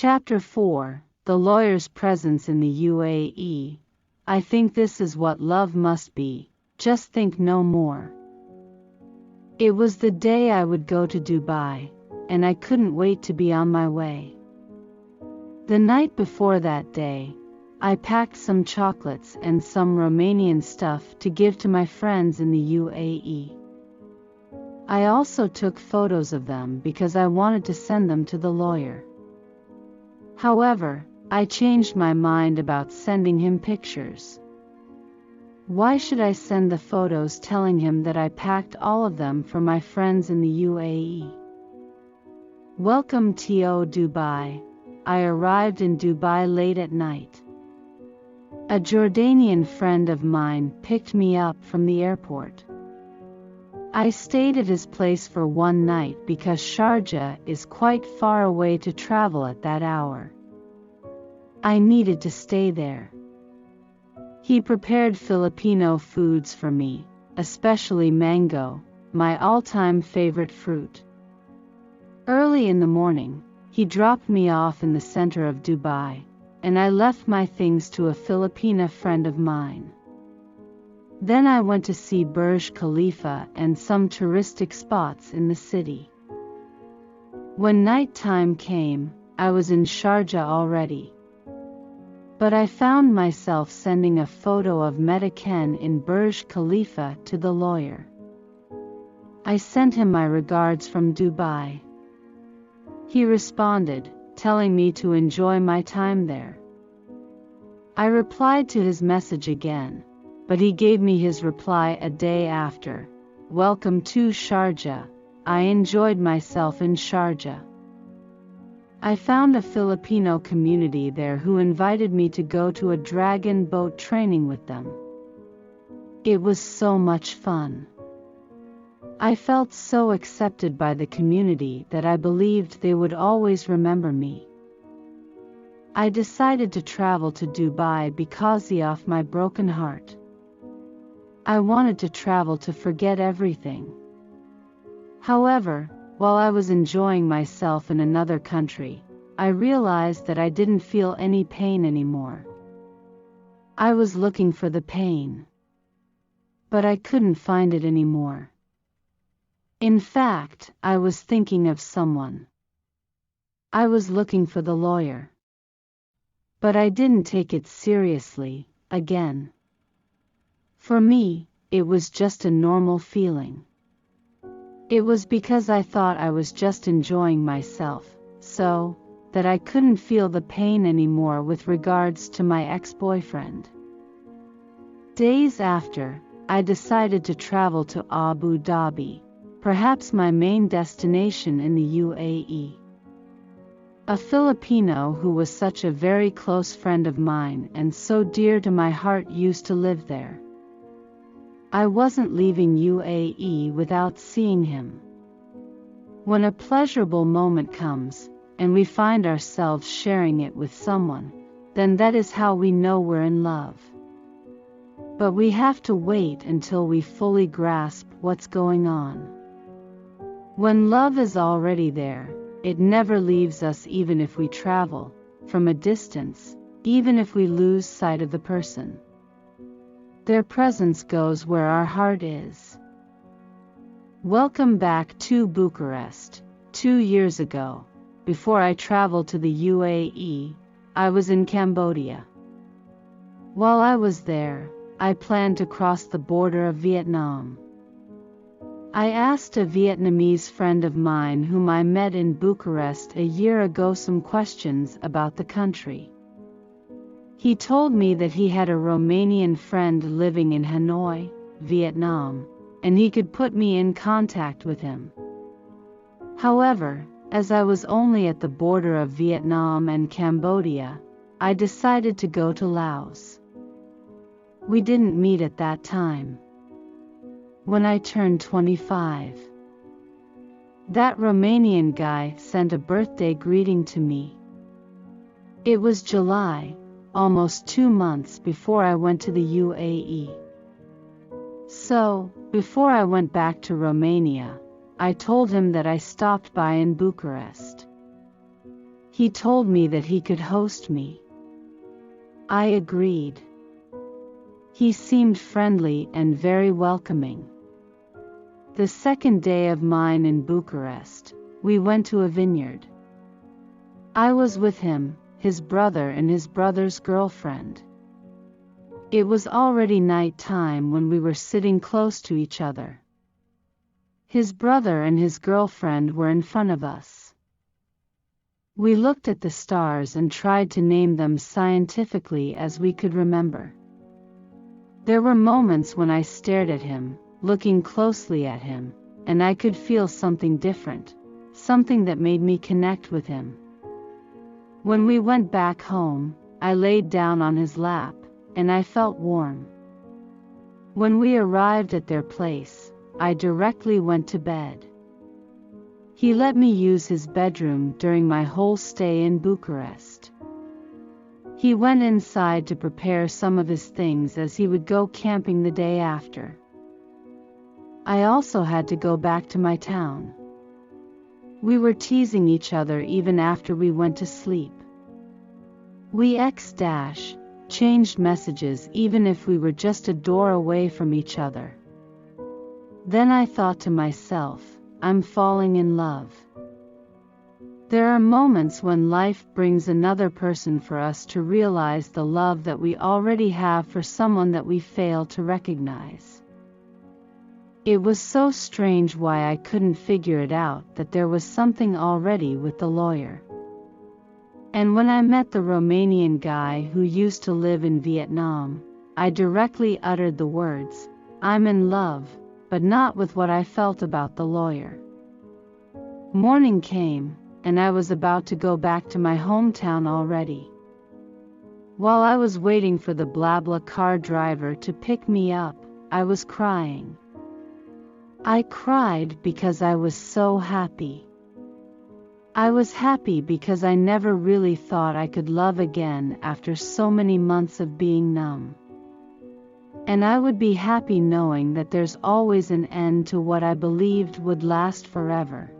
Chapter 4: The Lawyer's Presence in the UAE. I think this is what love must be. Just think no more. It was the day I would go to Dubai, and I couldn't wait to be on my way. The night before that day, I packed some chocolates and some Romanian stuff to give to my friends in the UAE. I also took photos of them because I wanted to send them to the lawyer. However, I changed my mind about sending him pictures. Why should I send the photos telling him that I packed all of them for my friends in the UAE? Welcome to Dubai. I arrived in Dubai late at night. A Jordanian friend of mine picked me up from the airport. I stayed at his place for one night because Sharjah is quite far away to travel at that hour. I needed to stay there. He prepared Filipino foods for me, especially mango, my all-time favorite fruit. Early in the morning, he dropped me off in the center of Dubai, and I left my things to a Filipina friend of mine. Then I went to see Burj Khalifa and some touristic spots in the city. When night time came, I was in Sharjah already. But I found myself sending a photo of Mediken in Burj Khalifa to the lawyer. I sent him my regards from Dubai. He responded, telling me to enjoy my time there. I replied to his message again, but he gave me his reply a day after. Welcome to Sharjah. I enjoyed myself in Sharjah. I found a Filipino community there who invited me to go to a dragon boat training with them. It was so much fun. I felt so accepted by the community that I believed they would always remember me. I decided to travel to Dubai because of my broken heart. I wanted to travel to forget everything. However, while I was enjoying myself in another country, I realized that I didn't feel any pain anymore. I was looking for the pain, but I couldn't find it anymore. In fact, I was thinking of someone. I was looking for the lawyer. But I didn't take it seriously, again. For me, it was just a normal feeling. It was because I thought I was just enjoying myself, so that I couldn't feel the pain anymore with regards to my ex-boyfriend. Days after, I decided to travel to Abu Dhabi, perhaps my main destination in the UAE. A Filipino who was such a very close friend of mine and so dear to my heart used to live there. I wasn't leaving UAE without seeing him. When a pleasurable moment comes, and we find ourselves sharing it with someone, then that is how we know we're in love. But we have to wait until we fully grasp what's going on. When love is already there, it never leaves us even if we travel from a distance, even if we lose sight of the person. Their presence goes where our heart is. Welcome back to Bucharest. 2 years ago, before I traveled to the UAE, I was in Cambodia. While I was there, I planned to cross the border of Vietnam. I asked a Vietnamese friend of mine whom I met in Bucharest a year ago some questions about the country. He told me that he had a Romanian friend living in Hanoi, Vietnam, and he could put me in contact with him. However, as I was only at the border of Vietnam and Cambodia, I decided to go to Laos. We didn't meet at that time. When I turned 25, that Romanian guy sent a birthday greeting to me. It was July, almost 2 months before I went to the UAE. So, before I went back to Romania, I told him that I stopped by in Bucharest. He told me that he could host me. I agreed. He seemed friendly and very welcoming. The second day of mine in Bucharest, we went to a vineyard. I was with him, his brother and his brother's girlfriend. It was already night time when we were sitting close to each other. His brother and his girlfriend were in front of us. We looked at the stars and tried to name them scientifically as we could remember. There were moments when I stared at him, looking closely at him, and I could feel something different, something that made me connect with him. When we went back home, I laid down on his lap, and I felt warm. When we arrived at their place, I directly went to bed. He let me use his bedroom during my whole stay in Bucharest. He went inside to prepare some of his things as he would go camping the day after. I also had to go back to my town. We were teasing each other even after we went to sleep. We exchanged messages even if we were just a door away from each other. Then I thought to myself, I'm falling in love. There are moments when life brings another person for us to realize the love that we already have for someone that we fail to recognize. It was so strange why I couldn't figure it out that there was something already with the lawyer. And when I met the Romanian guy who used to live in Vietnam, I directly uttered the words, I'm in love, but not with what I felt about the lawyer. Morning came, and I was about to go back to my hometown already. While I was waiting for the BlaBlaCar driver to pick me up, I was crying. I cried because I was so happy. I was happy because I never really thought I could love again after so many months of being numb. And I would be happy knowing that there's always an end to what I believed would last forever.